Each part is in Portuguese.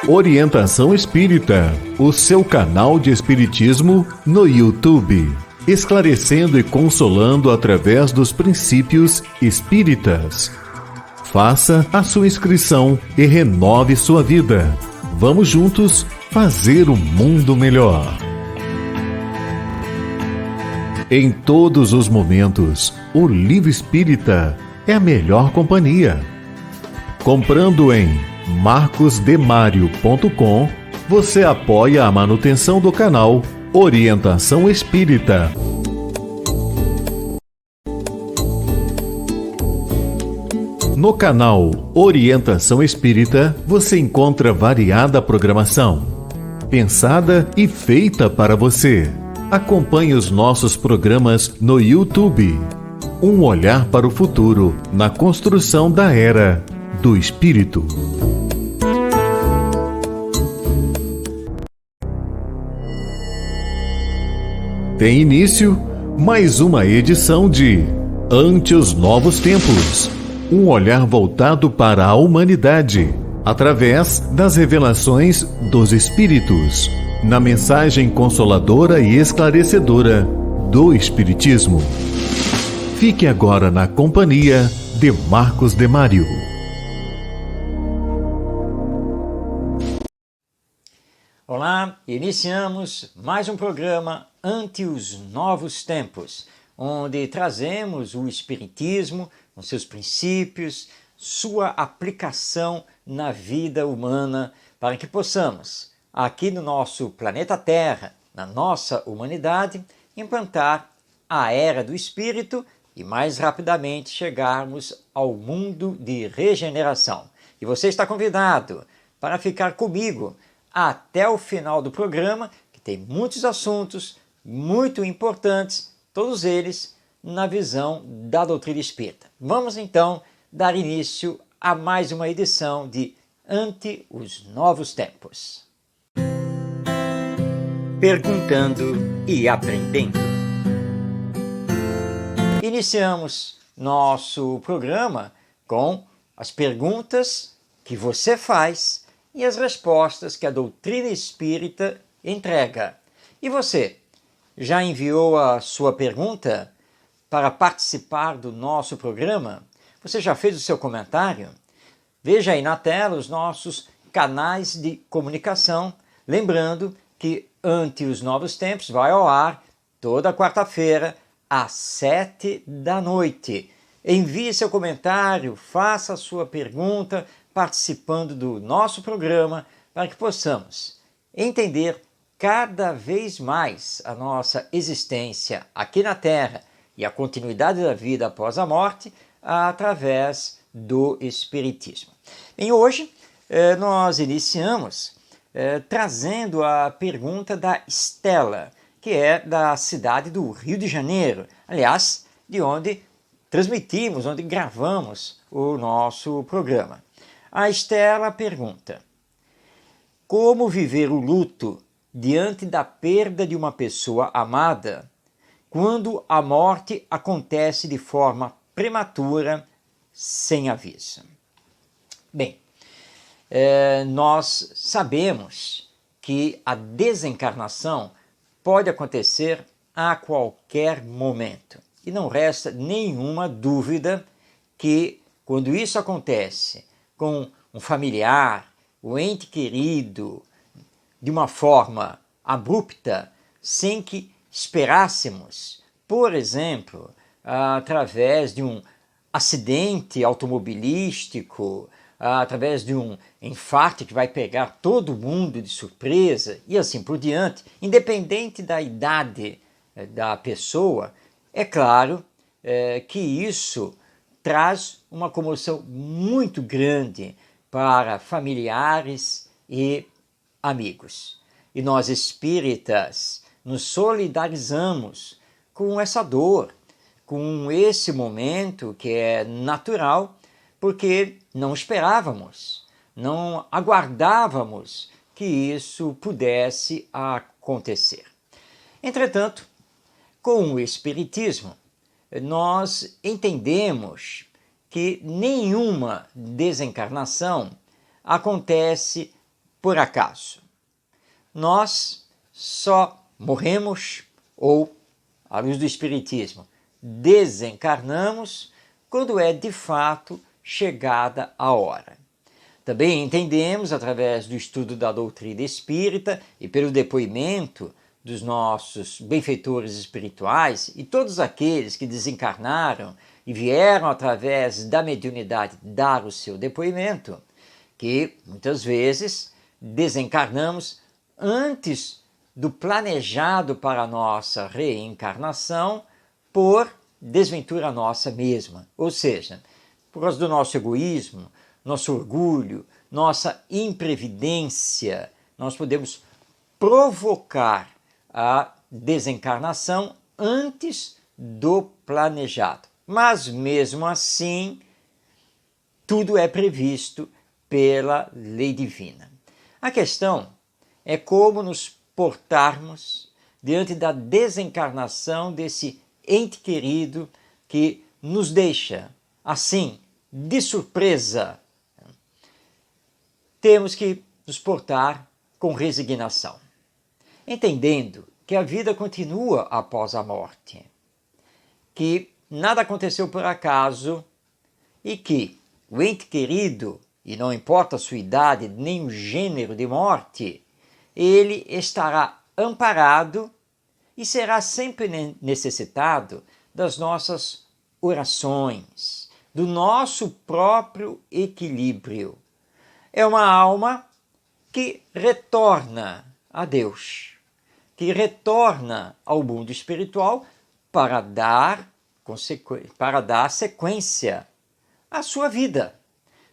Orientação Espírita, o seu canal de espiritismo no YouTube, esclarecendo e consolando através dos princípios espíritas. Faça a sua inscrição e renove sua vida. Vamos juntos fazer um mundo melhor. Em todos os momentos, o Livro Espírita é a melhor companhia. Comprando em marcosdemario.com, você apoia a manutenção do canal Orientação Espírita. No canal Orientação Espírita, você encontra variada programação, pensada e feita para você. Acompanhe os nossos programas no YouTube. Um olhar para o futuro na construção da Era do Espírito. Tem início mais uma edição de Ante os Novos Tempos. Um olhar voltado para a humanidade, através das revelações dos Espíritos, na mensagem consoladora e esclarecedora do Espiritismo. Fique agora na companhia de Marcos Demário. Olá, iniciamos mais um programa Ante os Novos Tempos, onde trazemos o Espiritismo, com seus princípios, sua aplicação na vida humana, para que possamos, aqui no nosso planeta Terra, na nossa humanidade, implantar a Era do Espírito e mais rapidamente chegarmos ao mundo de regeneração. E você está convidado para ficar comigo até o final do programa, que tem muitos assuntos muito importantes, todos eles na visão da doutrina espírita. Vamos então dar início a mais uma edição de Ante os Novos Tempos. Perguntando e aprendendo. Iniciamos nosso programa com as perguntas que você faz e as respostas que a doutrina espírita entrega. E você, já enviou a sua pergunta para participar do nosso programa? Você já fez o seu comentário? Veja aí na tela os nossos canais de comunicação, lembrando que Ante os Novos Tempos vai ao ar toda quarta-feira às 19h. Envie seu comentário, faça a sua pergunta, participando do nosso programa, para que possamos entender cada vez mais a nossa existência aqui na Terra e a continuidade da vida após a morte através do Espiritismo. E hoje nós iniciamos trazendo a pergunta da Estela, que é da cidade do Rio de Janeiro, aliás, de onde transmitimos, onde gravamos o nosso programa. A Estela pergunta: como viver o luto diante da perda de uma pessoa amada quando a morte acontece de forma prematura, sem aviso? Bem, nós sabemos que a desencarnação pode acontecer a qualquer momento. E não resta nenhuma dúvida que, quando isso acontece com um familiar, um ente querido, de uma forma abrupta, sem que esperássemos, por exemplo, através de um acidente automobilístico, através de um infarto que vai pegar todo mundo de surpresa e assim por diante, independente da idade da pessoa, é claro que isso traz uma comoção muito grande para familiares e amigos. E nós espíritas nos solidarizamos com essa dor, com esse momento que é natural, porque não esperávamos, não aguardávamos que isso pudesse acontecer. Entretanto, com o Espiritismo, nós entendemos que nenhuma desencarnação acontece por acaso. Nós só morremos, ou, à luz do Espiritismo, desencarnamos quando é de fato chegada a hora. Também entendemos, através do estudo da doutrina espírita e pelo depoimento dos nossos benfeitores espirituais e todos aqueles que desencarnaram e vieram através da mediunidade dar o seu depoimento, que muitas vezes desencarnamos antes do planejado para a nossa reencarnação por desventura nossa mesma, ou seja, por causa do nosso egoísmo, nosso orgulho, nossa imprevidência, nós podemos provocar a desencarnação antes do planejado. Mas mesmo assim, tudo é previsto pela lei divina. A questão é como nos portarmos diante da desencarnação desse ente querido que nos deixa, assim, de surpresa. Temos que nos portar com resignação, entendendo que a vida continua após a morte, que nada aconteceu por acaso e que o ente querido, e não importa a sua idade nem o gênero de morte, ele estará amparado e será sempre necessitado das nossas orações, do nosso próprio equilíbrio. É uma alma que retorna a Deus, que retorna ao mundo espiritual para dar sequência à sua vida.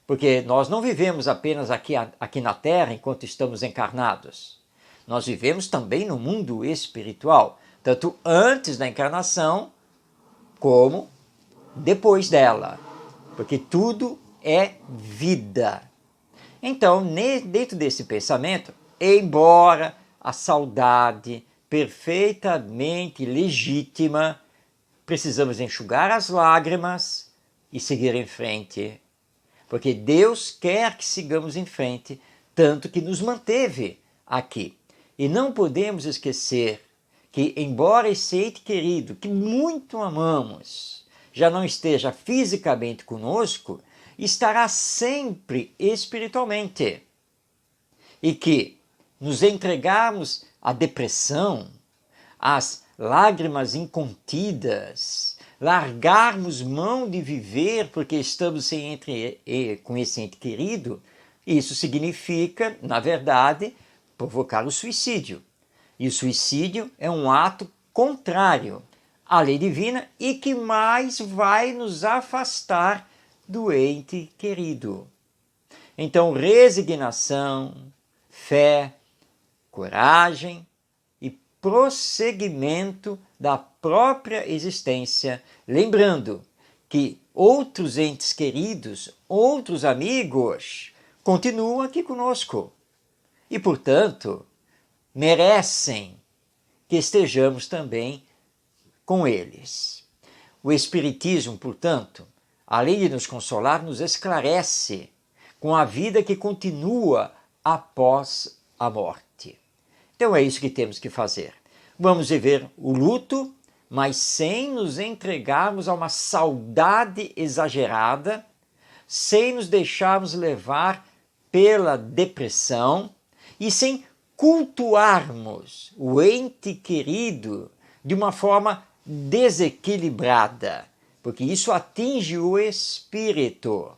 Porque nós não vivemos apenas aqui na Terra enquanto estamos encarnados. Nós vivemos também no mundo espiritual, tanto antes da encarnação como depois dela, porque tudo é vida. Então, dentro desse pensamento, embora a saudade perfeitamente legítima, precisamos enxugar as lágrimas e seguir em frente, porque Deus quer que sigamos em frente, tanto que nos manteve aqui. E não podemos esquecer que, embora esse ente querido, que muito amamos, já não esteja fisicamente conosco, estará sempre espiritualmente. E que nos entregarmos à depressão, às lágrimas incontidas, largarmos mão de viver porque estamos com esse ente querido, isso significa, na verdade, provocar o suicídio. E o suicídio é um ato contrário à lei divina e que mais vai nos afastar do ente querido. Então, resignação, fé, coragem e prosseguimento da própria existência, lembrando que outros entes queridos, outros amigos, continuam aqui conosco e, portanto, merecem que estejamos também com eles. O Espiritismo, portanto, além de nos consolar, nos esclarece com a vida que continua após a morte. Então é isso que temos que fazer. Vamos viver o luto, mas sem nos entregarmos a uma saudade exagerada, sem nos deixarmos levar pela depressão e sem cultuarmos o ente querido de uma forma desequilibrada, porque isso atinge o espírito.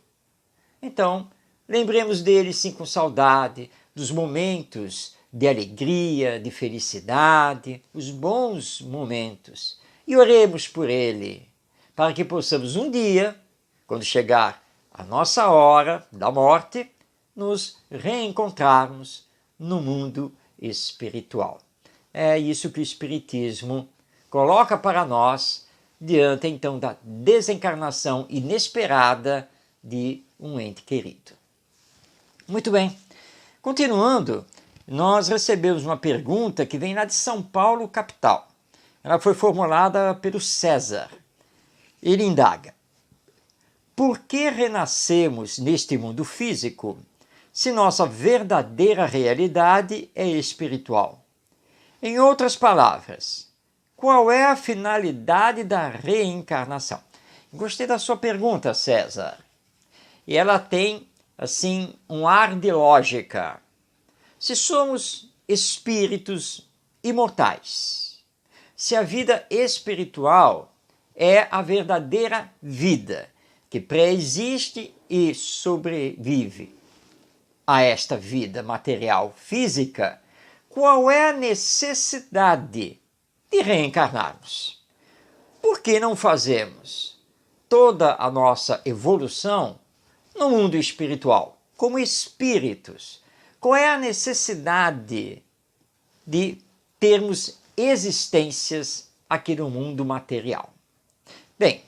Então, lembremos dele sim com saudade, dos momentos de alegria, de felicidade, os bons momentos, e oremos por ele, para que possamos um dia, quando chegar a nossa hora da morte, nos reencontrarmos no mundo espiritual. É isso que o Espiritismo coloca para nós diante então da desencarnação inesperada de um ente querido. Muito bem, continuando, nós recebemos uma pergunta que vem lá de São Paulo, capital. Ela foi formulada pelo César. Ele indaga: por que renascemos neste mundo físico se nossa verdadeira realidade é espiritual. Em outras palavras, qual é a finalidade da reencarnação? Gostei da sua pergunta, César. E ela tem, assim, um ar de lógica. Se somos espíritos imortais, se a vida espiritual é a verdadeira vida que pré-existe e sobrevive a esta vida material física, qual é a necessidade de reencarnarmos? Por que não fazemos toda a nossa evolução no mundo espiritual, como espíritos? Qual é a necessidade de termos existências aqui no mundo material? Bem,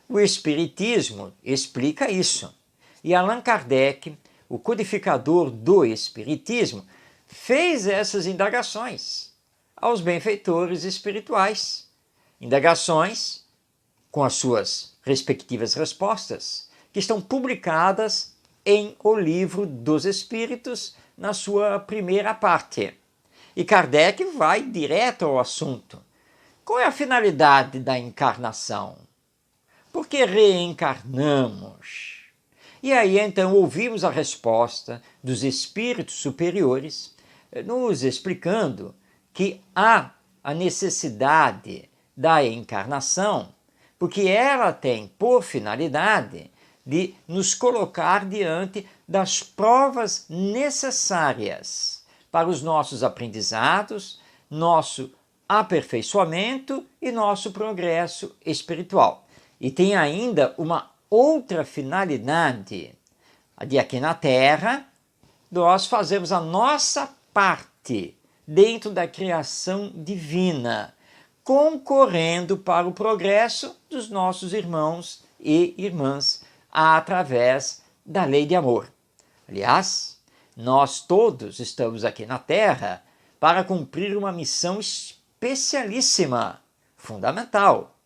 o Espiritismo explica isso. E Allan Kardec, o codificador do Espiritismo, fez essas indagações aos benfeitores espirituais. Indagações com as suas respectivas respostas, que estão publicadas em O Livro dos Espíritos, na sua primeira parte. E Kardec vai direto ao assunto. Qual é a finalidade da encarnação? Por que reencarnamos? E aí então ouvimos a resposta dos espíritos superiores, nos explicando que há a necessidade da encarnação, porque ela tem por finalidade de nos colocar diante das provas necessárias para os nossos aprendizados, nosso aperfeiçoamento e nosso progresso espiritual. E tem ainda uma outra finalidade, a de aqui na Terra, nós fazemos a nossa parte dentro da criação divina, concorrendo para o progresso dos nossos irmãos e irmãs através da lei de amor. Aliás, nós todos estamos aqui na Terra para cumprir uma missão especialíssima, fundamental,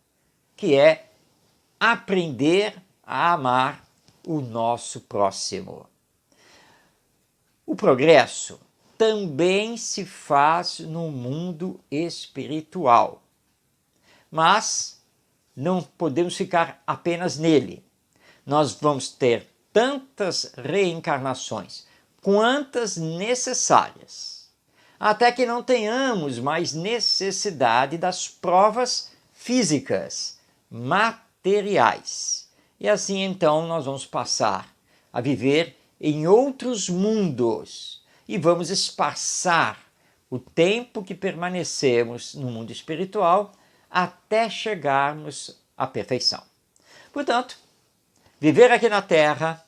que é aprender a amar o nosso próximo. O progresso também se faz no mundo espiritual, mas não podemos ficar apenas nele. Nós vamos ter tantas reencarnações quantas necessárias, até que não tenhamos mais necessidade das provas físicas, materiais. E assim então nós vamos passar a viver em outros mundos e vamos espaçar o tempo que permanecemos no mundo espiritual até chegarmos à perfeição. Portanto, viver aqui na Terra,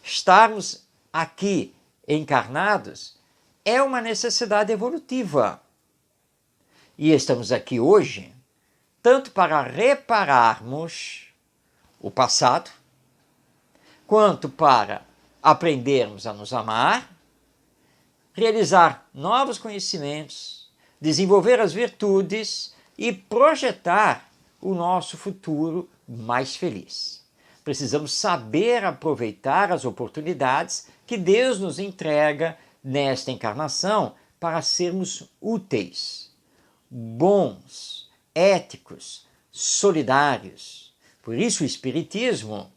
estarmos aqui encarnados, é uma necessidade evolutiva. E estamos aqui hoje tanto para repararmos o passado, quanto para aprendermos a nos amar, realizar novos conhecimentos, desenvolver as virtudes e projetar o nosso futuro mais feliz. Precisamos saber aproveitar as oportunidades que Deus nos entrega nesta encarnação para sermos úteis, bons, éticos, solidários. Por isso o Espiritismo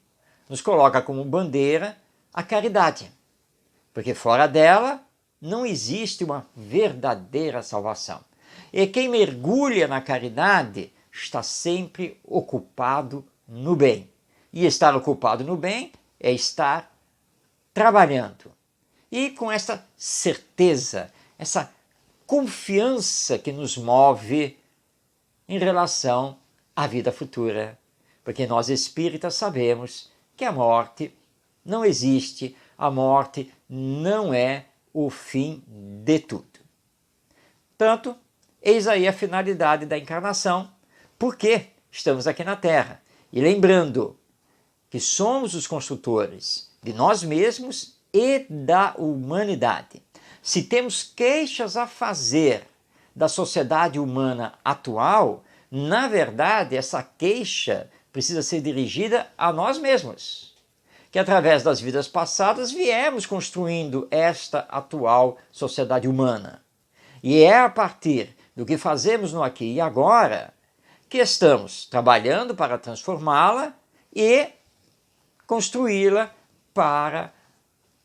nos coloca como bandeira a caridade, porque fora dela não existe uma verdadeira salvação. E quem mergulha na caridade está sempre ocupado no bem. E estar ocupado no bem é estar trabalhando. E com essa certeza, essa confiança que nos move em relação à vida futura. Porque nós espíritas sabemos que a morte não existe, a morte não é o fim de tudo. Tanto, eis aí a finalidade da encarnação, porque estamos aqui na Terra. E lembrando que somos os construtores de nós mesmos e da humanidade. Se temos queixas a fazer da sociedade humana atual, na verdade, essa queixa precisa ser dirigida a nós mesmos. que através das vidas passadas viemos construindo esta atual sociedade humana. E é a partir do que fazemos no aqui e agora que estamos trabalhando para transformá-la e construí-la para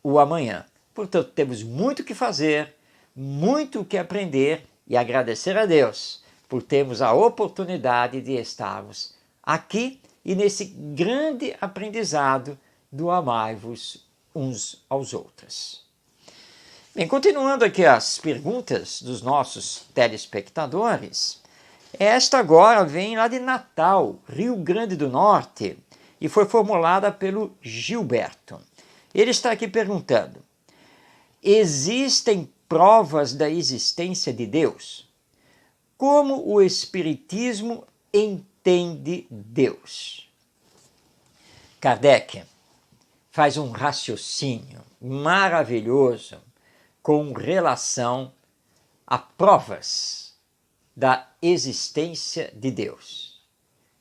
o amanhã. Portanto, temos muito o que fazer, muito o que aprender e agradecer a Deus por termos a oportunidade de estarmos aqui e nesse grande aprendizado do amai-vos uns aos outros. Bem, continuando aqui as perguntas dos nossos telespectadores, esta agora vem lá de Natal, Rio Grande do Norte, e foi formulada pelo Gilberto. Ele está aqui perguntando: existem provas da existência de Deus? Como o Espiritismo entende Deus? Kardec faz um raciocínio maravilhoso com relação a provas da existência de Deus.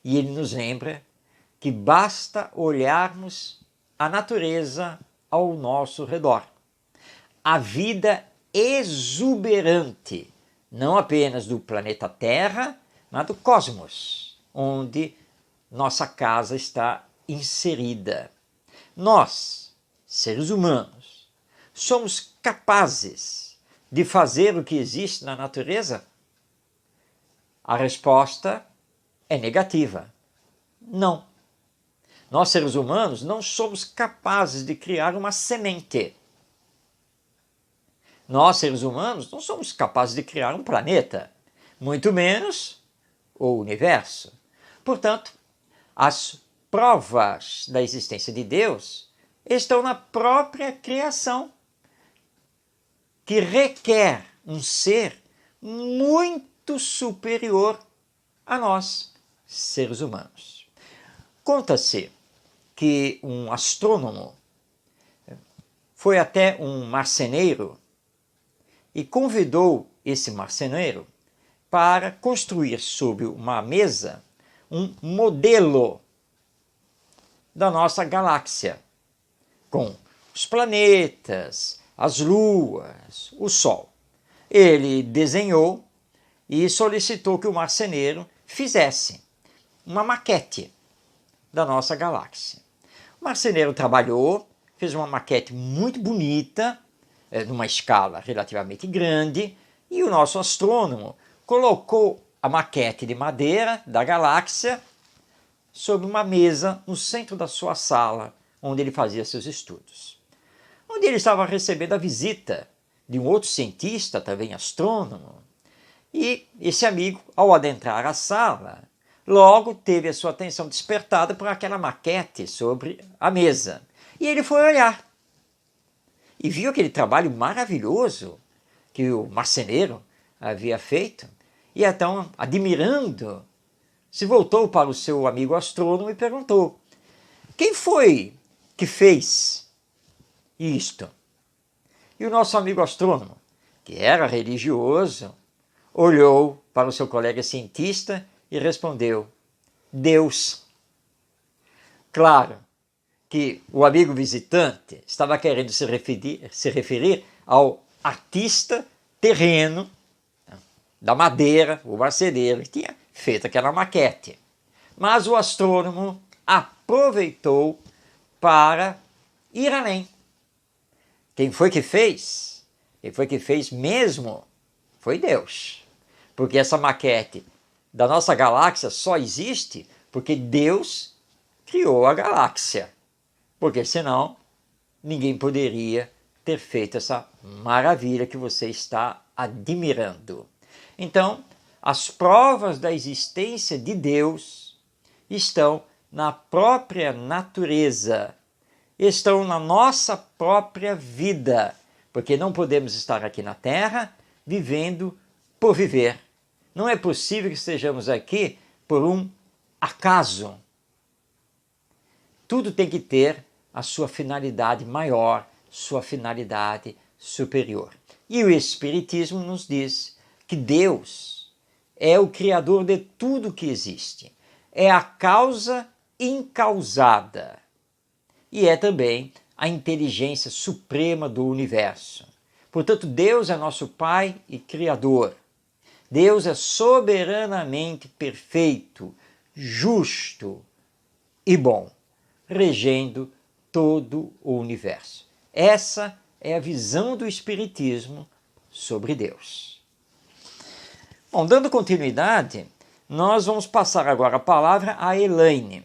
E ele nos lembra que basta olharmos a natureza ao nosso redor. A vida exuberante, não apenas do planeta Terra, mas do cosmos, onde nossa casa está inserida. Nós, seres humanos, somos capazes de fazer o que existe na natureza? A resposta é negativa. Não. Nós, seres humanos, não somos capazes de criar uma semente. Nós, seres humanos, não somos capazes de criar um planeta, muito menos o universo. Portanto, as provas da existência de Deus estão na própria criação, que requer um ser muito superior a nós, seres humanos. Conta-se que um astrônomo foi até um marceneiro e convidou esse marceneiro para construir sobre uma mesa um modelo da nossa galáxia, com os planetas, as luas, o Sol. Ele desenhou e solicitou que o marceneiro fizesse uma maquete da nossa galáxia. O marceneiro trabalhou, fez uma maquete muito bonita, numa escala relativamente grande, e o nosso astrônomo colocou a maquete de madeira da galáxia sobre uma mesa no centro da sua sala, onde ele fazia seus estudos. Onde ele estava recebendo a visita de um outro cientista, também astrônomo, e esse amigo, ao adentrar a sala, logo teve a sua atenção despertada por aquela maquete sobre a mesa. E ele foi olhar e viu aquele trabalho maravilhoso que o marceneiro havia feito, e então, admirando, se voltou para o seu amigo astrônomo e perguntou: quem foi que fez isto? E o nosso amigo astrônomo, que era religioso, olhou para o seu colega cientista e respondeu: Deus. Claro que o amigo visitante estava querendo se referir ao artista terreno da madeira, o marceneiro, que tinha feito aquela maquete. Mas o astrônomo aproveitou para ir além. Quem foi que fez? Quem foi que fez mesmo? Foi Deus. Porque essa maquete da nossa galáxia só existe porque Deus criou a galáxia. Porque senão ninguém poderia ter feito essa maravilha que você está admirando. Então, as provas da existência de Deus estão na própria natureza, estão na nossa própria vida, porque não podemos estar aqui na Terra vivendo por viver. Não é possível que estejamos aqui por um acaso. Tudo tem que ter a sua finalidade maior, sua finalidade superior. E o Espiritismo nos diz que Deus é o Criador de tudo que existe, é a causa incausada. e é também a inteligência suprema do universo. Portanto, Deus é nosso Pai e Criador. Deus é soberanamente perfeito, justo e bom, regendo todo o universo. Essa é a visão do Espiritismo sobre Deus. Bom, dando continuidade, nós vamos passar agora a palavra a Elaine.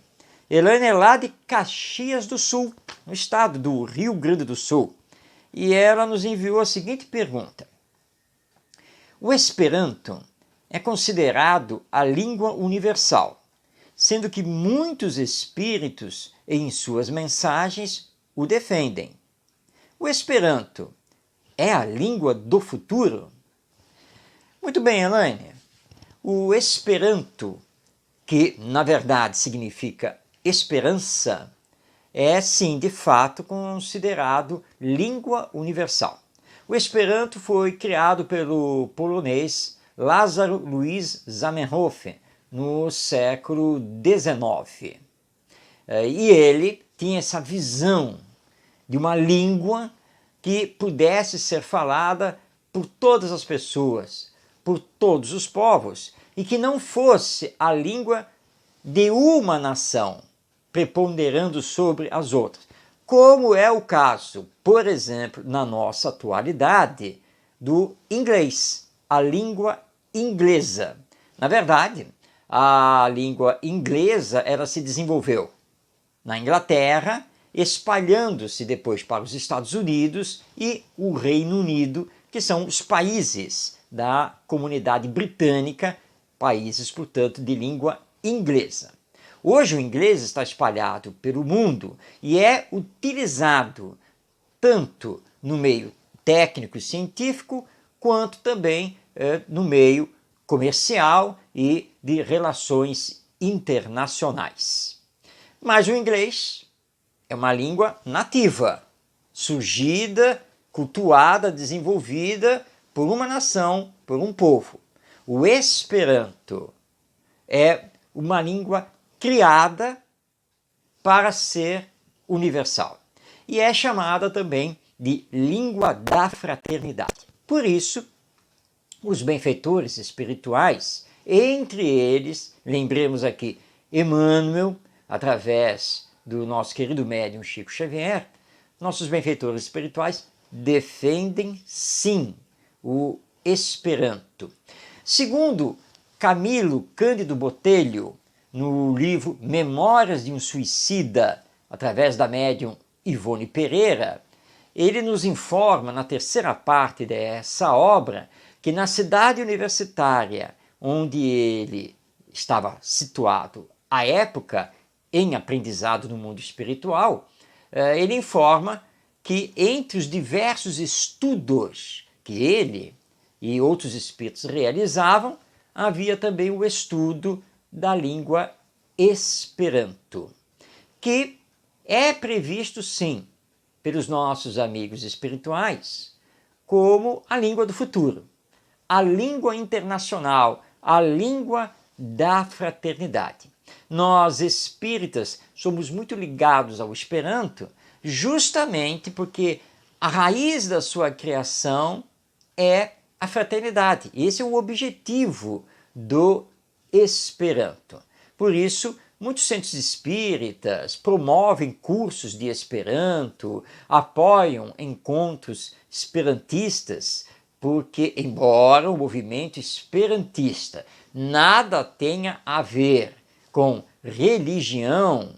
Elaine é lá de Caxias do Sul, no estado do Rio Grande do Sul. E ela nos enviou a seguinte pergunta. O Esperanto é considerado a língua universal, sendo que muitos espíritos, em suas mensagens, o defendem. O Esperanto é a língua do futuro? Muito bem, Elaine. O Esperanto, que na verdade significa esperança, é sim, de fato, considerado língua universal. O Esperanto foi criado pelo polonês Lázaro Luiz Zamenhof no século XIX. E ele tinha essa visão de uma língua que pudesse ser falada por todas as pessoas, por todos os povos, e que não fosse a língua de uma nação, preponderando sobre as outras, como é o caso, por exemplo, na nossa atualidade, do inglês, a língua inglesa. Na verdade, a língua inglesa ela se desenvolveu na Inglaterra, espalhando-se depois para os Estados Unidos e o Reino Unido, que são os países da comunidade britânica, países, portanto, de língua inglesa. Hoje o inglês está espalhado pelo mundo e é utilizado tanto no meio técnico e científico, quanto também no meio comercial e de relações internacionais. Mas o inglês é uma língua nativa, surgida, cultuada, desenvolvida por uma nação, por um povo. O Esperanto é uma língua criada para ser universal e é chamada também de língua da fraternidade. Por isso, os benfeitores espirituais, entre eles, lembremos aqui Emmanuel, através do nosso querido médium Chico Xavier, nossos benfeitores espirituais defendem sim o Esperanto. Segundo Camilo Cândido Botelho, no livro Memórias de um Suicida, através da médium Ivone Pereira, ele nos informa na terceira parte dessa obra que na cidade universitária onde ele estava situado à época em aprendizado no mundo espiritual, ele informa que entre os diversos estudos que ele e outros espíritos realizavam, havia também o estudo da língua Esperanto, que é previsto sim pelos nossos amigos espirituais como a língua do futuro, a língua internacional, a língua da fraternidade. Nós espíritas somos muito ligados ao Esperanto justamente porque a raiz da sua criação é a fraternidade. Esse é o objetivo do Esperanto. Por isso, muitos centros espíritas promovem cursos de Esperanto, apoiam encontros esperantistas, porque, embora o movimento esperantista nada tenha a ver com religião,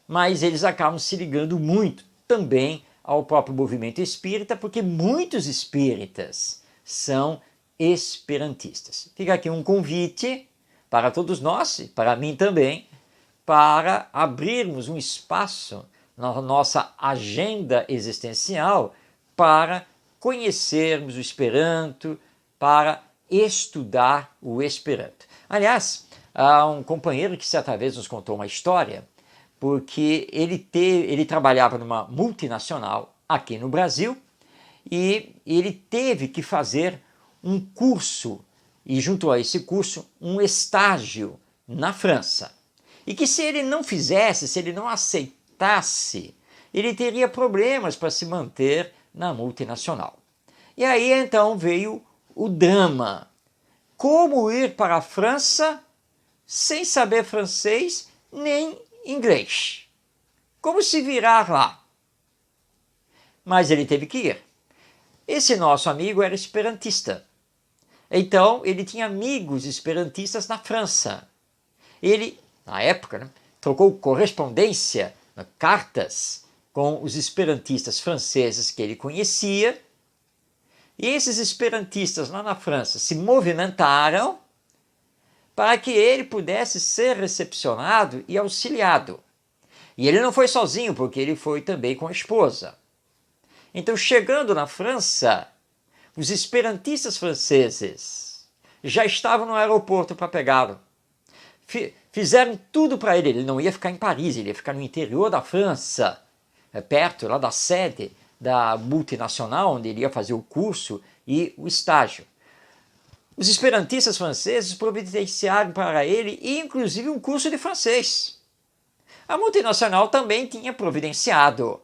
mas eles acabam se ligando muito também ao próprio movimento espírita, porque muitos espíritas são esperantistas. Fica aqui um convite para todos nós, e para mim também, para abrirmos um espaço na nossa agenda existencial para conhecermos o Esperanto, para estudar o Esperanto. Aliás, há um companheiro que certa vez nos contou uma história, porque ele trabalhava numa multinacional aqui no Brasil e ele teve que fazer um curso, e junto a esse curso, um estágio na França. E que se ele não fizesse, se ele não aceitasse, ele teria problemas para se manter na multinacional. E aí então veio o drama. Como ir para a França sem saber francês nem inglês? Como se virar lá? Mas ele teve que ir. Esse nosso amigo era esperantista. Então, ele tinha amigos esperantistas na França. Ele, na época, trocou correspondência, cartas, com os esperantistas franceses que ele conhecia. E esses esperantistas lá na França se movimentaram para que ele pudesse ser recepcionado e auxiliado. E ele não foi sozinho, porque ele foi também com a esposa. Então, chegando na França, os esperantistas franceses já estavam no aeroporto para pegá-lo. Fizeram tudo para ele. Ele não ia ficar em Paris, ele ia ficar no interior da França, perto lá da sede da multinacional, onde ele ia fazer o curso e o estágio. Os esperantistas franceses providenciaram para ele, inclusive, um curso de francês. A multinacional também tinha providenciado,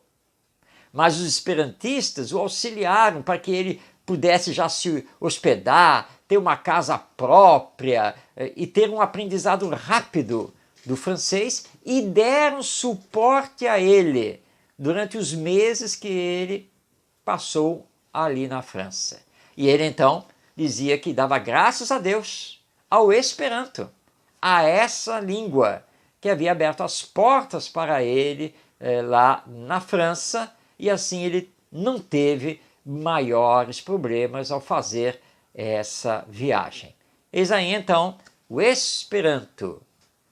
mas os esperantistas o auxiliaram para que ele pudesse já se hospedar, ter uma casa própria e ter um aprendizado rápido do francês, e deram suporte a ele durante os meses que ele passou ali na França. E ele então dizia que dava graças a Deus, ao Esperanto, a essa língua que havia aberto as portas para ele lá na França, e assim ele não teve maiores problemas ao fazer essa viagem. Eis aí então o Esperanto,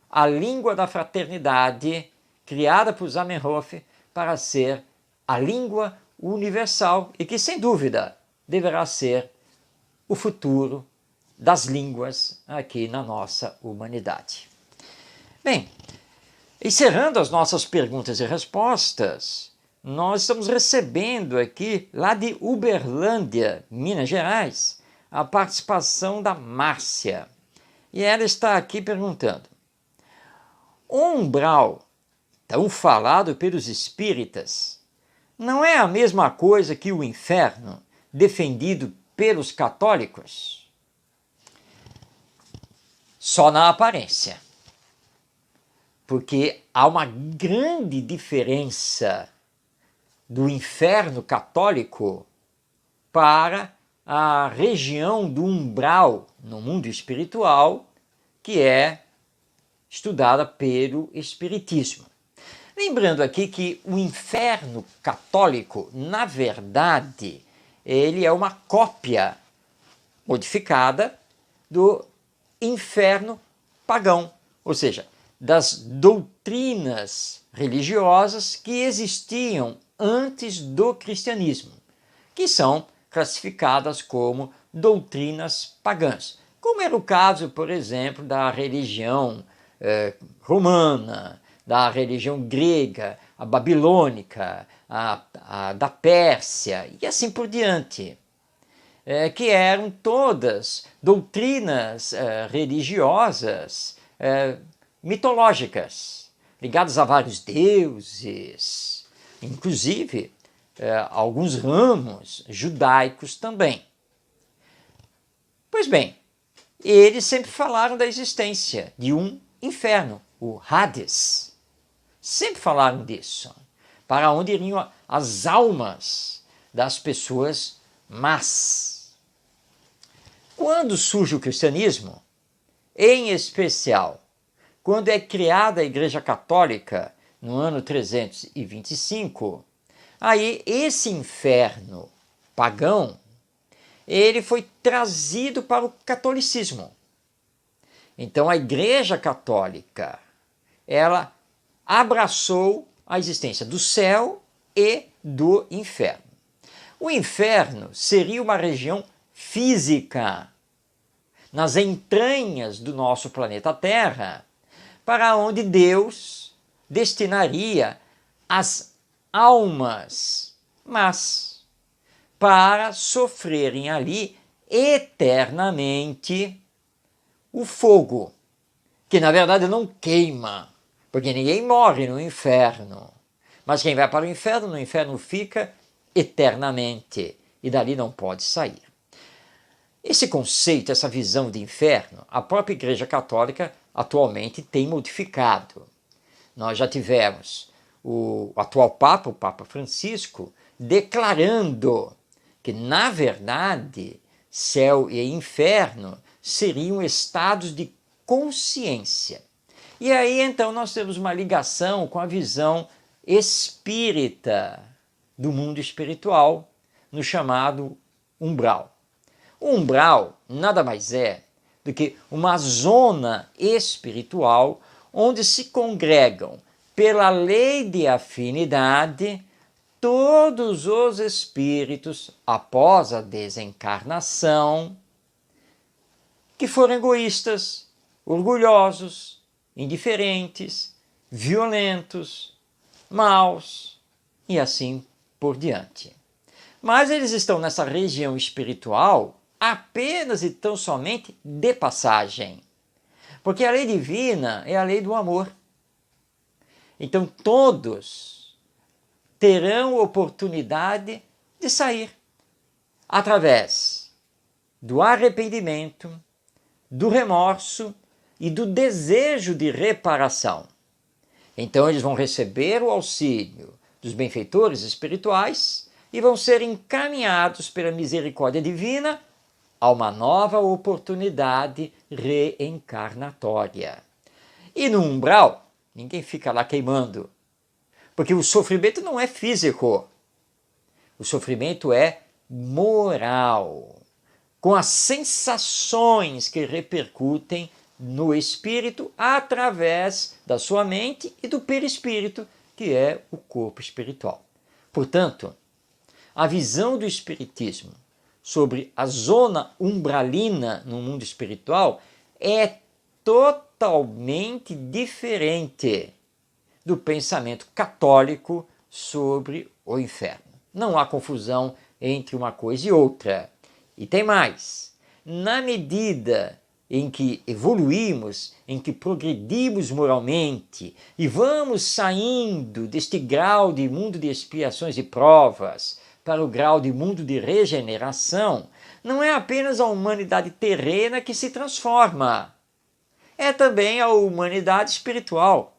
a língua da fraternidade, criada por Zamenhof para ser a língua universal e que, sem dúvida, deverá ser o futuro das línguas aqui na nossa humanidade. Bem, encerrando as nossas perguntas e respostas, nós estamos recebendo aqui, lá de Uberlândia, Minas Gerais, a participação da Márcia. E ela está aqui perguntando: o umbral, tão falado pelos espíritas, não é a mesma coisa que o inferno, defendido pelos católicos? Só na aparência. Porque há uma grande diferença do inferno católico para a região do umbral no mundo espiritual, que é estudada pelo Espiritismo. Lembrando aqui que o inferno católico, na verdade, ele é uma cópia modificada do inferno pagão, ou seja, das doutrinas religiosas que existiam antes do cristianismo, que são classificadas como doutrinas pagãs, como era o caso, por exemplo, da religião romana, da religião grega, a babilônica, a da Pérsia e assim por diante, que eram todas doutrinas religiosas mitológicas, ligadas a vários deuses, inclusive alguns ramos judaicos também. Pois bem, eles sempre falaram da existência de um inferno, o Hades. Sempre falaram disso, para onde iriam as almas das pessoas más. Quando surge o cristianismo, em especial, quando é criada a Igreja Católica no ano 325, aí esse inferno pagão, ele foi trazido para o catolicismo. Então a Igreja Católica, ela abraçou a existência do céu e do inferno. O inferno seria uma região física, nas entranhas do nosso planeta Terra, para onde Deus destinaria as almas más para sofrerem ali eternamente o fogo, que na verdade não queima, porque ninguém morre no inferno. Mas quem vai para o inferno, no inferno fica eternamente e dali não pode sair. Esse conceito, essa visão de inferno, a própria Igreja Católica atualmente tem modificado. Nós já tivemos o atual Papa, o Papa Francisco, declarando que, na verdade, céu e inferno seriam estados de consciência. E aí, então, nós temos uma ligação com a visão espírita do mundo espiritual, no chamado umbral. O umbral nada mais é do que uma zona espiritual onde se congregam, pela lei de afinidade, todos os espíritos, após a desencarnação, que foram egoístas, orgulhosos, indiferentes, violentos, maus e assim por diante. Mas eles estão nessa região espiritual apenas e tão somente de passagem. Porque a lei divina é a lei do amor. Então todos terão oportunidade de sair através do arrependimento, do remorso e do desejo de reparação. Então eles vão receber o auxílio dos benfeitores espirituais e vão ser encaminhados pela misericórdia divina a uma nova oportunidade reencarnatória. E no umbral, ninguém fica lá queimando, porque o sofrimento não é físico, o sofrimento é moral, com as sensações que repercutem no espírito através da sua mente e do perispírito, que é o corpo espiritual. Portanto, a visão do espiritismo sobre a zona umbralina no mundo espiritual é totalmente diferente do pensamento católico sobre o inferno. Não há confusão entre uma coisa e outra. E tem mais, na medida em que evoluímos, em que progredimos moralmente e vamos saindo deste grau de mundo de expiações e provas para o grau de mundo de regeneração, não é apenas a humanidade terrena que se transforma, é também a humanidade espiritual,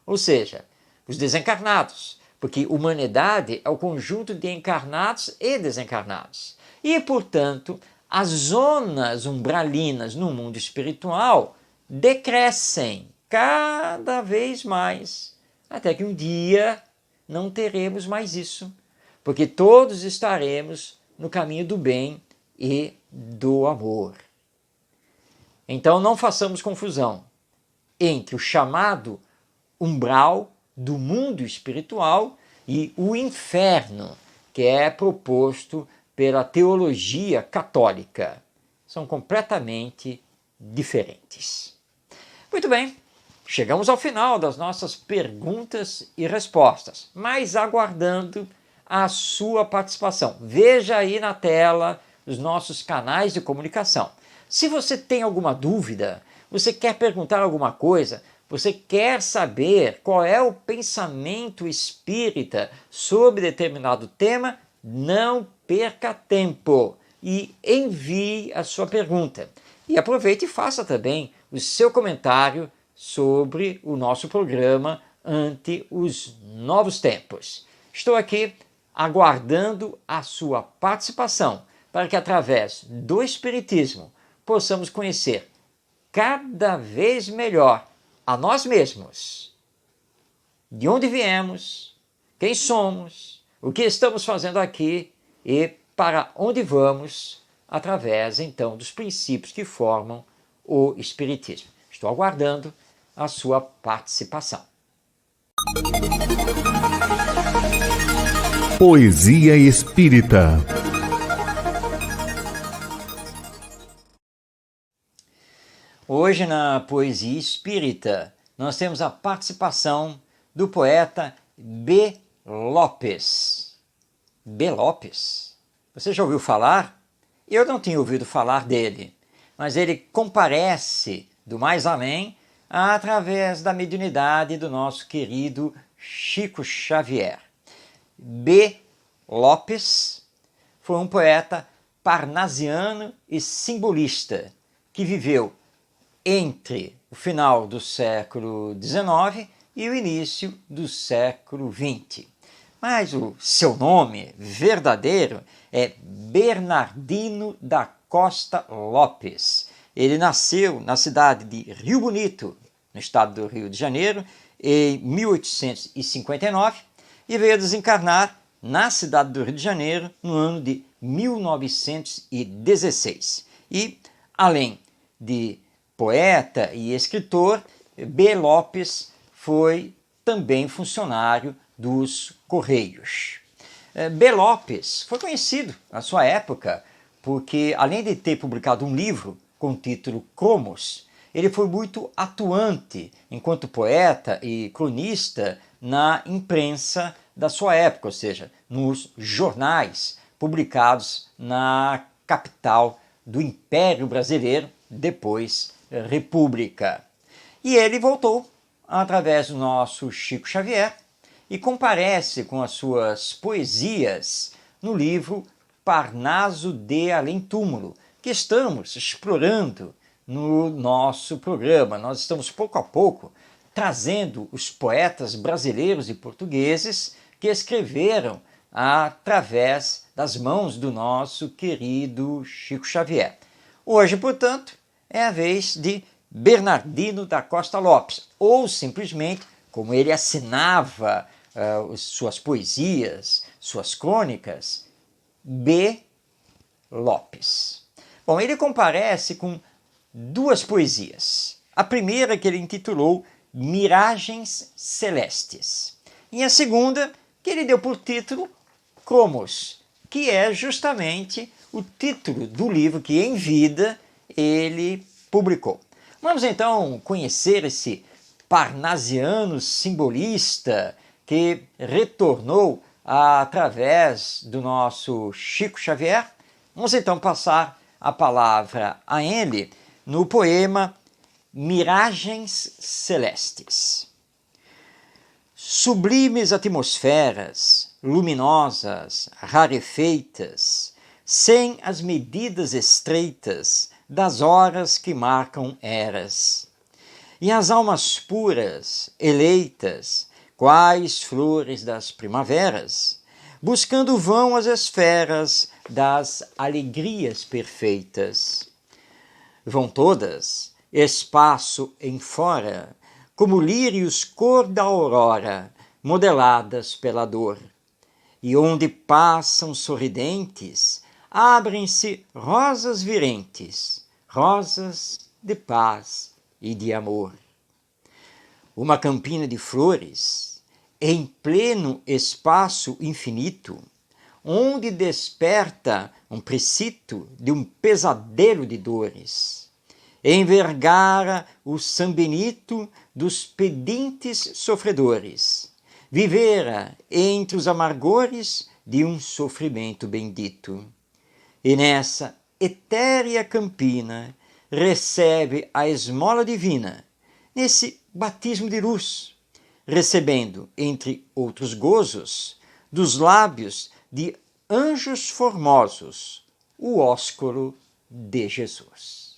ou seja, os desencarnados, porque humanidade é o conjunto de encarnados e desencarnados. E, portanto, as zonas umbralinas no mundo espiritual decrescem cada vez mais, até que um dia não teremos mais isso, porque todos estaremos no caminho do bem e do amor. Então não façamos confusão entre o chamado umbral do mundo espiritual e o inferno, que é proposto pela teologia católica. São completamente diferentes. Muito bem, chegamos ao final das nossas perguntas e respostas, mas aguardando a sua participação. Veja aí na tela os nossos canais de comunicação. Se você tem alguma dúvida, você quer perguntar alguma coisa, você quer saber qual é o pensamento espírita sobre determinado tema, não perca tempo e envie a sua pergunta. E aproveite e faça também o seu comentário sobre o nosso programa Ante os Novos Tempos. Estou aqui aguardando a sua participação para que, através do Espiritismo, possamos conhecer cada vez melhor a nós mesmos, de onde viemos, quem somos, o que estamos fazendo aqui e para onde vamos, através, então, dos princípios que formam o Espiritismo. Estou aguardando a sua participação. Poesia Espírita. Hoje, na Poesia Espírita, nós temos a participação do poeta B. Lopes. B. Lopes? Você já ouviu falar? Eu não tinha ouvido falar dele, mas ele comparece do mais além através da mediunidade do nosso querido Chico Xavier. B. Lopes foi um poeta parnasiano e simbolista que viveu entre o final do século XIX e o início do século XX. Mas o seu nome verdadeiro é Bernardino da Costa Lopes. Ele nasceu na cidade de Rio Bonito, no estado do Rio de Janeiro, em 1859 e veio desencarnar na cidade do Rio de Janeiro no ano de 1916. E, além de poeta e escritor, B. Lopes foi também funcionário dos Correios. B. Lopes foi conhecido na sua época porque, além de ter publicado um livro com o título Cromos, ele foi muito atuante enquanto poeta e cronista na imprensa da sua época, ou seja, nos jornais publicados na capital do Império Brasileiro, depois República. E ele voltou através do nosso Chico Xavier e comparece com as suas poesias no livro Parnaso de Além Túmulo, que estamos explorando no nosso programa. Nós estamos pouco a pouco trazendo os poetas brasileiros e portugueses que escreveram através das mãos do nosso querido Chico Xavier. Hoje, portanto, é a vez de Bernardino da Costa Lopes, ou simplesmente, como ele assinava suas poesias, suas crônicas, B. Lopes. Bom, ele comparece com duas poesias. A primeira que ele intitulou Miragens Celestes. E a segunda que ele deu por título Cromos, que é justamente o título do livro que em vida ele publicou. Vamos então conhecer esse parnasiano simbolista que retornou através do nosso Chico Xavier. Vamos então passar a palavra a ele no poema Miragens Celestes. Sublimes atmosferas, luminosas, rarefeitas, sem as medidas estreitas das horas que marcam eras. E as almas puras, eleitas, quais flores das primaveras, buscando vão as esferas das alegrias perfeitas. Vão todas, espaço em fora, como lírios cor da aurora, modeladas pela dor. E onde passam sorridentes, abrem-se rosas virentes, rosas de paz e de amor. Uma campina de flores, em pleno espaço infinito, onde desperta um precito de um pesadelo de dores, envergara o sambenito dos pedintes sofredores, vivera entre os amargores de um sofrimento bendito. E nessa etérea campina recebe a esmola divina, nesse batismo de luz, recebendo, entre outros gozos, dos lábios de anjos formosos, o ósculo de Jesus.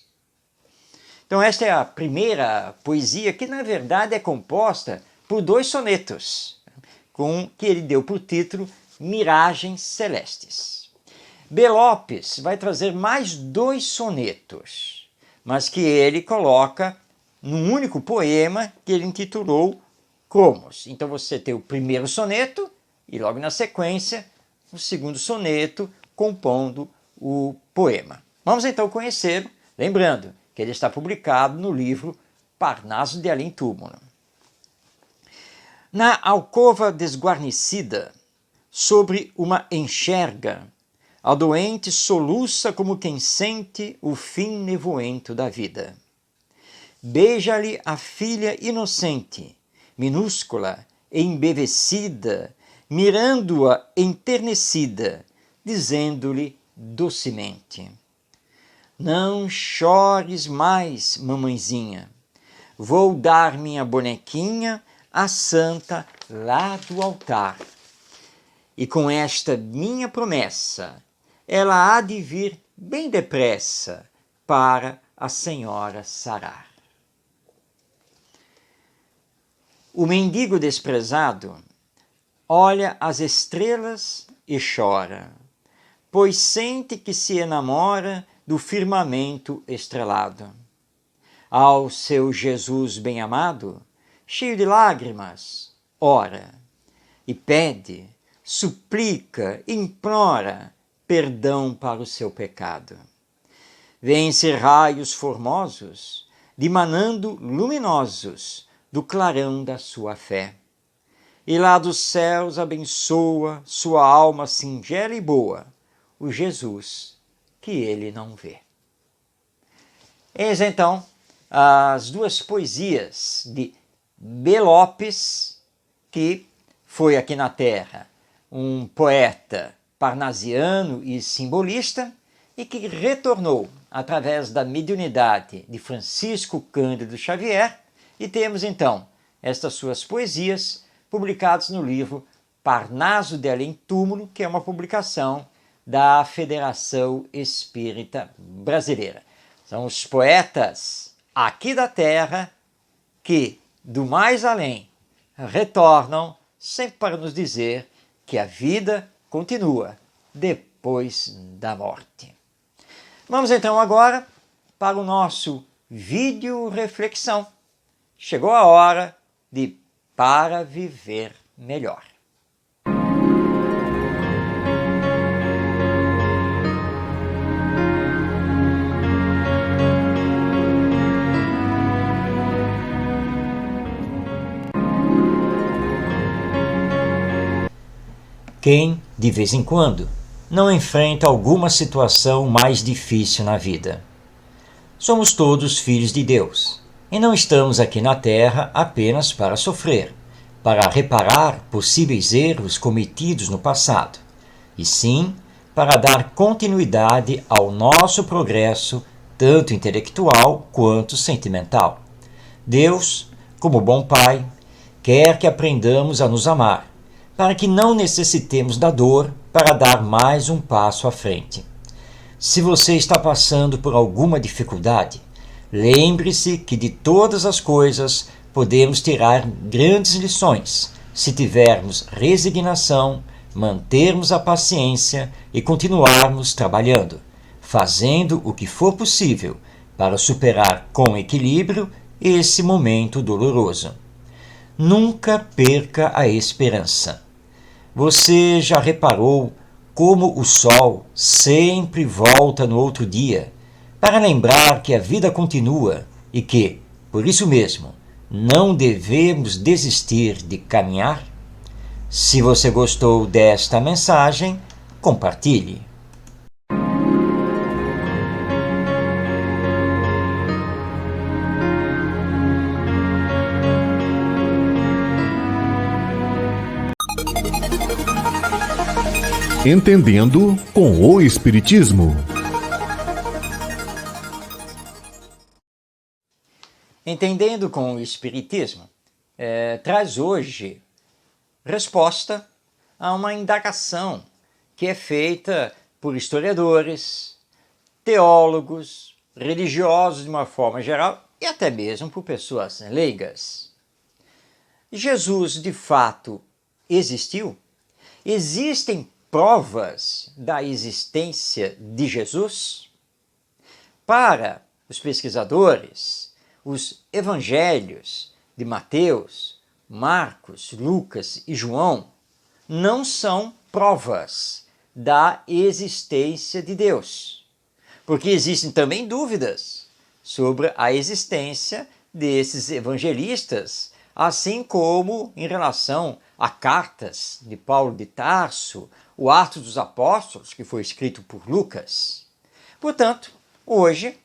Então esta é a primeira poesia que, na verdade, é composta por dois sonetos, que ele deu por título Miragens Celestes. B. Lopes vai trazer mais dois sonetos, mas que ele coloca num único poema que ele intitulou Cromos. Então você tem o primeiro soneto e logo na sequência o segundo soneto compondo o poema. Vamos então conhecê-lo, lembrando que ele está publicado no livro Parnaso de Além Túmulo. Na alcova desguarnecida, sobre uma enxerga, a doente soluça como quem sente o fim nevoento da vida. Beija-lhe a filha inocente, minúscula, embevecida, mirando-a enternecida, dizendo-lhe docemente: não chores mais, mamãezinha, vou dar minha bonequinha a santa lá do altar. E com esta minha promessa, ela há de vir bem depressa para a senhora sarar. O mendigo desprezado olha as estrelas e chora, pois sente que se enamora do firmamento estrelado. Ao seu Jesus bem-amado, cheio de lágrimas, ora e pede, suplica, implora perdão para o seu pecado. Vêm-se raios formosos, dimanando luminosos do clarão da sua fé. E lá dos céus abençoa sua alma singela e boa, o Jesus que ele não vê. Eis então as duas poesias de B. Lopes, que foi aqui na Terra um poeta parnasiano e simbolista, e que retornou através da mediunidade de Francisco Cândido Xavier, e temos então estas suas poesias publicadas no livro Parnaso de Além Túmulo, que é uma publicação da Federação Espírita Brasileira. São os poetas aqui da Terra que, do mais além, retornam sempre para nos dizer que a vida continua depois da morte. Vamos então agora para o nosso vídeo reflexão. Chegou a hora de Para Viver Melhor. Quem, de vez em quando, não enfrenta alguma situação mais difícil na vida? Somos todos filhos de Deus, e não estamos aqui na Terra apenas para sofrer, para reparar possíveis erros cometidos no passado, e sim para dar continuidade ao nosso progresso, tanto intelectual quanto sentimental. Deus, como bom Pai, quer que aprendamos a nos amar, para que não necessitemos da dor para dar mais um passo à frente. Se você está passando por alguma dificuldade, lembre-se que de todas as coisas podemos tirar grandes lições se tivermos resignação, mantermos a paciência e continuarmos trabalhando, fazendo o que for possível para superar com equilíbrio esse momento doloroso. Nunca perca a esperança. Você já reparou como o sol sempre volta no outro dia, para lembrar que a vida continua e que, por isso mesmo, não devemos desistir de caminhar? Se você gostou desta mensagem, compartilhe. Entendendo com o Espiritismo. Entendendo com o Espiritismo traz hoje resposta a uma indagação que é feita por historiadores, teólogos, religiosos de uma forma geral e até mesmo por pessoas leigas. Jesus de fato existiu? Existem provas da existência de Jesus? Para os pesquisadores, os evangelhos de Mateus, Marcos, Lucas e João não são provas da existência de Deus, porque existem também dúvidas sobre a existência desses evangelistas, assim como em relação a cartas de Paulo de Tarso, o Atos dos Apóstolos, que foi escrito por Lucas. Portanto, hoje,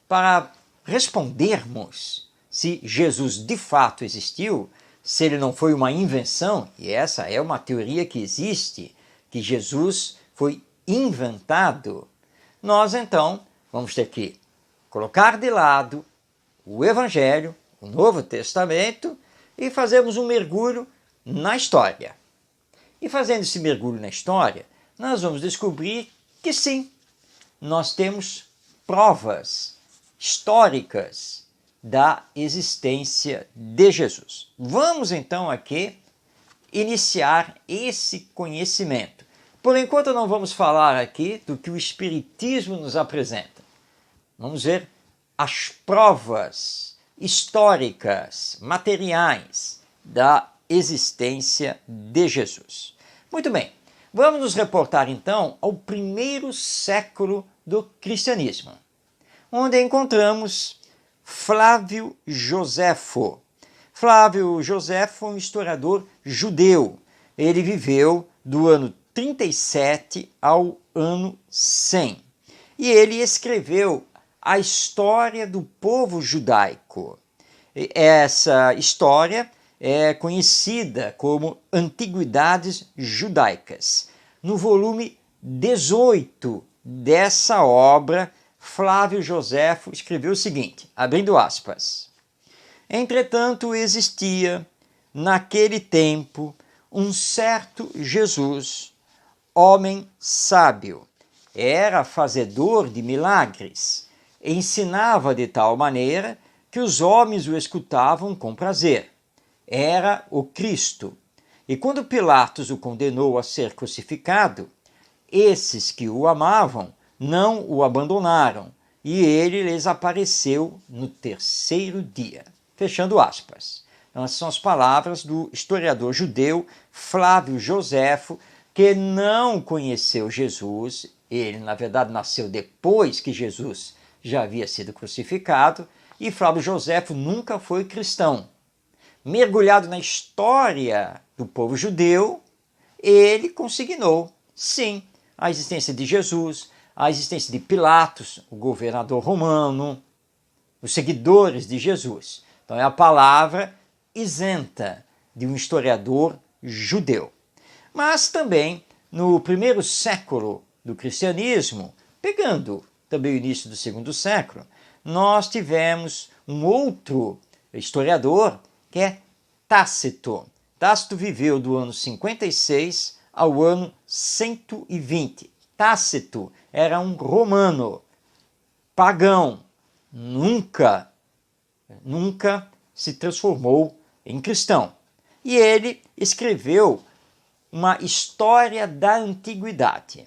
para respondermos se Jesus de fato existiu, se ele não foi uma invenção, e essa é uma teoria que existe, que Jesus foi inventado, nós então vamos ter que colocar de lado o Evangelho, o Novo Testamento, e fazemos um mergulho na história. E fazendo esse mergulho na história, nós vamos descobrir que sim, nós temos provas históricas da existência de Jesus. Vamos então aqui iniciar esse conhecimento. Por enquanto não vamos falar aqui do que o Espiritismo nos apresenta. Vamos ver as provas históricas, materiais da existência de Jesus. Muito bem, vamos nos reportar então ao primeiro século do cristianismo, onde encontramos Flávio Joséfo. Flávio Joséfo é um historiador judeu. Ele viveu do ano 37 ao ano 100. E ele escreveu a história do povo judaico. Essa história é conhecida como Antiguidades Judaicas. No volume 18 dessa obra, Flávio Joséfo escreveu o seguinte, abrindo aspas: Entretanto, existia, naquele tempo, um certo Jesus, homem sábio, era fazedor de milagres, ensinava de tal maneira que os homens o escutavam com prazer. Era o Cristo. E quando Pilatos o condenou a ser crucificado, esses que o amavam não o abandonaram, e ele lhes apareceu no terceiro dia. Fechando aspas. Então, essas são as palavras do historiador judeu Flávio Joséfo, que não conheceu Jesus. Ele, na verdade, nasceu depois que Jesus já havia sido crucificado, e Flávio Joséfo nunca foi cristão. Mergulhado na história do povo judeu, ele consignou, sim, a existência de Jesus, a existência de Pilatos, o governador romano, os seguidores de Jesus. Então é a palavra isenta de um historiador judeu. Mas também no primeiro século do cristianismo, pegando também o início do segundo século, nós tivemos um outro historiador que é Tácito. Tácito viveu do ano 56 ao ano 120. Tácito era um romano, pagão, nunca se transformou em cristão. E ele escreveu uma história da antiguidade.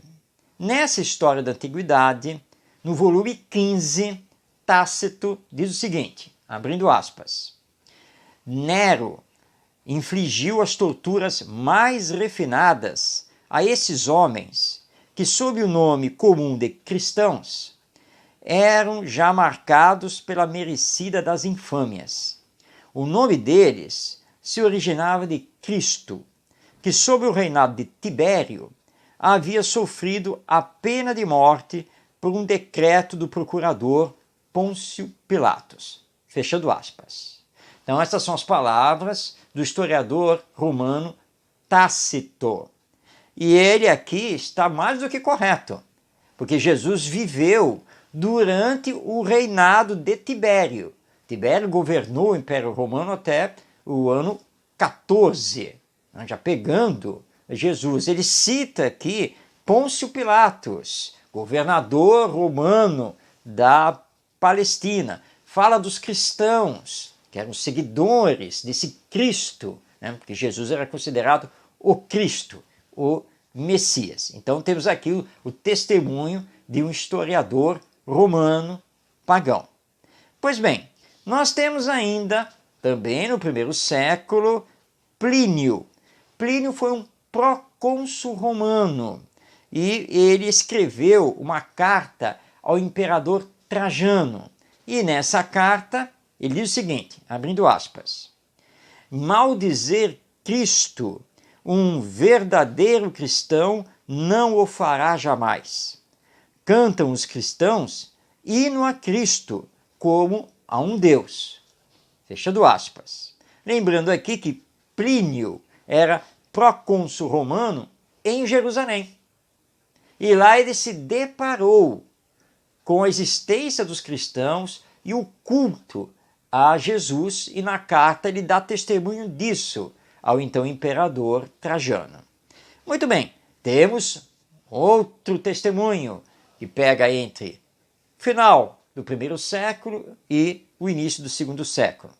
Nessa história da antiguidade, no volume 15, Tácito diz o seguinte, abrindo aspas: Nero infligiu as torturas mais refinadas a esses homens que, sob o nome comum de cristãos, eram já marcados pela merecida das infâmias. O nome deles se originava de Cristo, que sob o reinado de Tibério havia sofrido a pena de morte por um decreto do procurador Pôncio Pilatos. Fechando aspas. Então essas são as palavras do historiador romano Tácito. E ele aqui está mais do que correto, porque Jesus viveu durante o reinado de Tibério. Tibério governou o Império Romano até o ano 14, já pegando Jesus. Ele cita aqui Pôncio Pilatos, governador romano da Palestina. Fala dos cristãos, que eram seguidores desse Cristo, né? Porque Jesus era considerado o Cristo, o Messias. Então temos aqui o testemunho de um historiador romano pagão. Pois bem, nós temos ainda, também no primeiro século, Plínio. Plínio foi um procônsul romano e ele escreveu uma carta ao imperador Trajano. E nessa carta ele diz o seguinte, abrindo aspas: maldizer Cristo, um verdadeiro cristão não o fará jamais. Cantam os cristãos hino a Cristo como a um Deus. Fechando aspas. Lembrando aqui que Plínio era procônsul romano em Jerusalém. E lá ele se deparou com a existência dos cristãos e o culto a Jesus e na carta ele dá testemunho disso ao então imperador Trajano. Muito bem, temos outro testemunho que pega entre o final do primeiro século e o início do segundo século,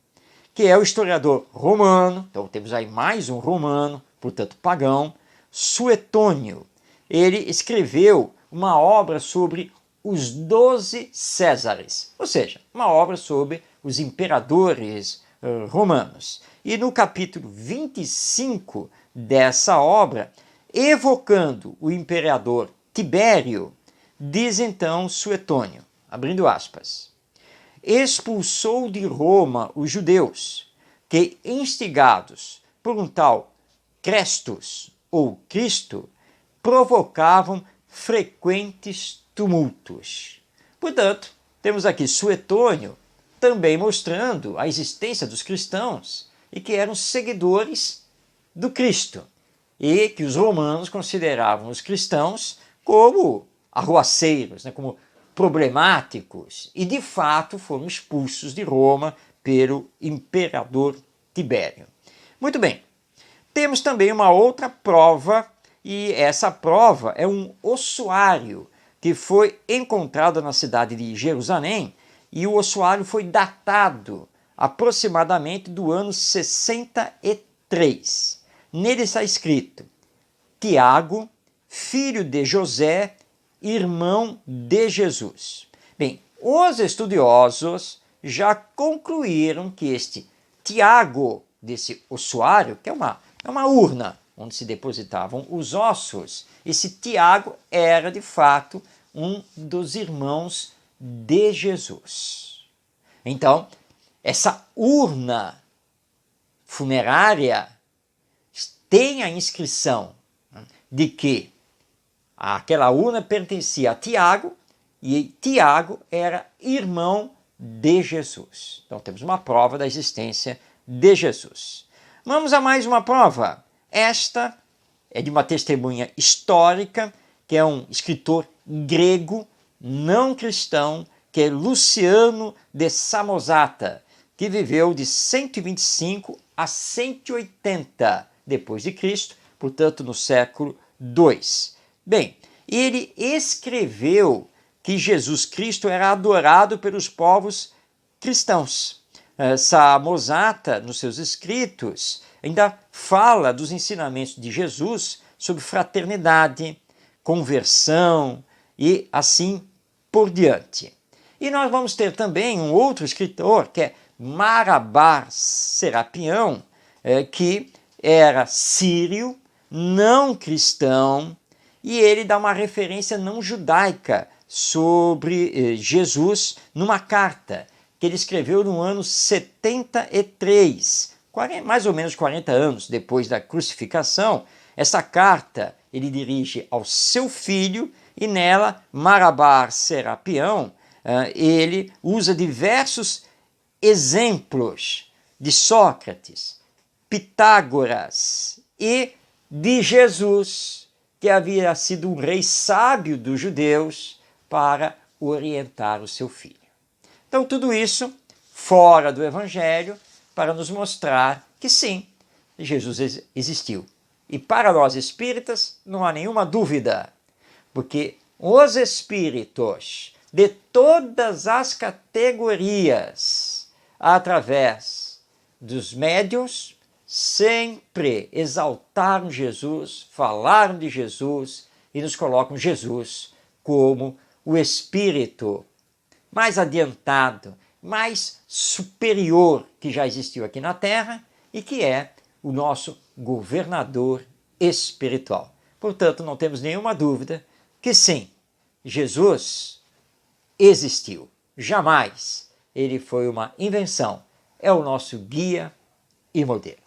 que é o historiador romano, então temos aí mais um romano, portanto pagão, Suetônio. Ele escreveu uma obra sobre os 12 Césares, ou seja, uma obra sobre os imperadores romanos. E no capítulo 25 dessa obra, evocando o imperador Tibério, diz então Suetônio, abrindo aspas, expulsou de Roma os judeus, que, instigados por um tal Crestus ou Cristo, provocavam frequentes tumultos. Portanto, temos aqui Suetônio também mostrando a existência dos cristãos e que eram seguidores do Cristo e que os romanos consideravam os cristãos como arruaceiros, como problemáticos, e de fato foram expulsos de Roma pelo imperador Tibério. Muito bem, temos também uma outra prova, e essa prova é um ossuário que foi encontrado na cidade de Jerusalém, e o ossuário foi datado aproximadamente do ano 63. Nele está escrito: Tiago, filho de José, irmão de Jesus. Bem, os estudiosos já concluíram que este Tiago desse ossuário, que é uma urna onde se depositavam os ossos, esse Tiago era de fato um dos irmãos de Jesus. Então, essa urna funerária tem a inscrição de que aquela urna pertencia a Tiago e Tiago era irmão de Jesus. Então temos uma prova da existência de Jesus. Vamos a mais uma prova. Esta é de uma testemunha histórica, que é um escritor grego não cristão, que é Luciano de Samosata, que viveu de 125 a 180 depois de Cristo, portanto no século II. Bem, ele escreveu que Jesus Cristo era adorado pelos povos cristãos. Samosata, nos seus escritos, ainda fala dos ensinamentos de Jesus sobre fraternidade, conversão e assim por diante. E nós vamos ter também um outro escritor, que é Marabar Serapião, que era sírio, não cristão, e ele dá uma referência não judaica sobre Jesus numa carta que ele escreveu no ano 73, mais ou menos 40 anos depois da crucificação. Essa carta ele dirige ao seu filho e nela Marabar Serapião ele usa diversos exemplos de Sócrates, Pitágoras e de Jesus, que havia sido um rei sábio dos judeus, para orientar o seu filho. Então, tudo isso fora do Evangelho para nos mostrar que sim, Jesus existiu. E para nós espíritas não há nenhuma dúvida, porque os espíritos de todas as categorias, através dos médiuns, sempre exaltaram Jesus, falaram de Jesus e nos colocam Jesus como o espírito mais adiantado, mais superior que já existiu aqui na Terra e que é o nosso governador espiritual. Portanto, não temos nenhuma dúvida que sim, Jesus existiu. Jamais ele foi uma invenção. É o nosso guia e modelo.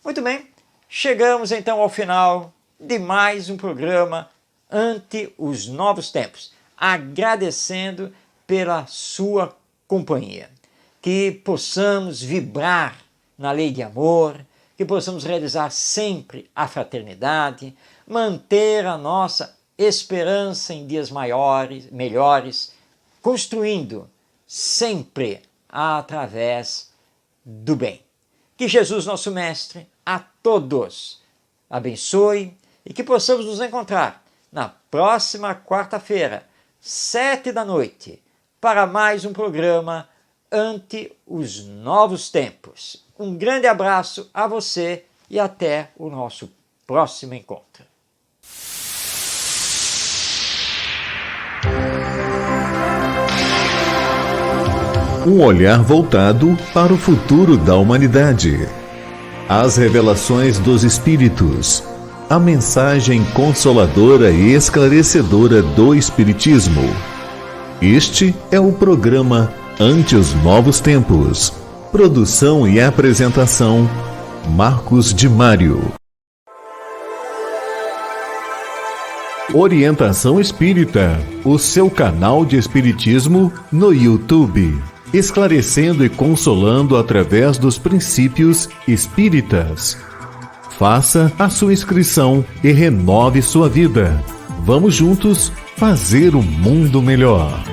Muito bem, chegamos então ao final de mais um programa Ante os Novos Tempos, agradecendo pela sua companhia. Que possamos vibrar na lei de amor, que possamos realizar sempre a fraternidade, manter a nossa esperança em dias maiores, melhores, construindo sempre através do bem. Que Jesus, nosso Mestre, a todos abençoe e que possamos nos encontrar na próxima quarta-feira, 7h, para mais um programa Ante os Novos Tempos. Um grande abraço a você e até o nosso próximo encontro. Um olhar voltado para o futuro da humanidade. As revelações dos Espíritos. A mensagem consoladora e esclarecedora do Espiritismo. Este é o programa Ante os Novos Tempos. Produção e apresentação, Marcos de Mário. Orientação Espírita, o seu canal de Espiritismo no YouTube. Esclarecendo e consolando através dos princípios espíritas. Faça a sua inscrição e renove sua vida. Vamos juntos fazer um mundo melhor.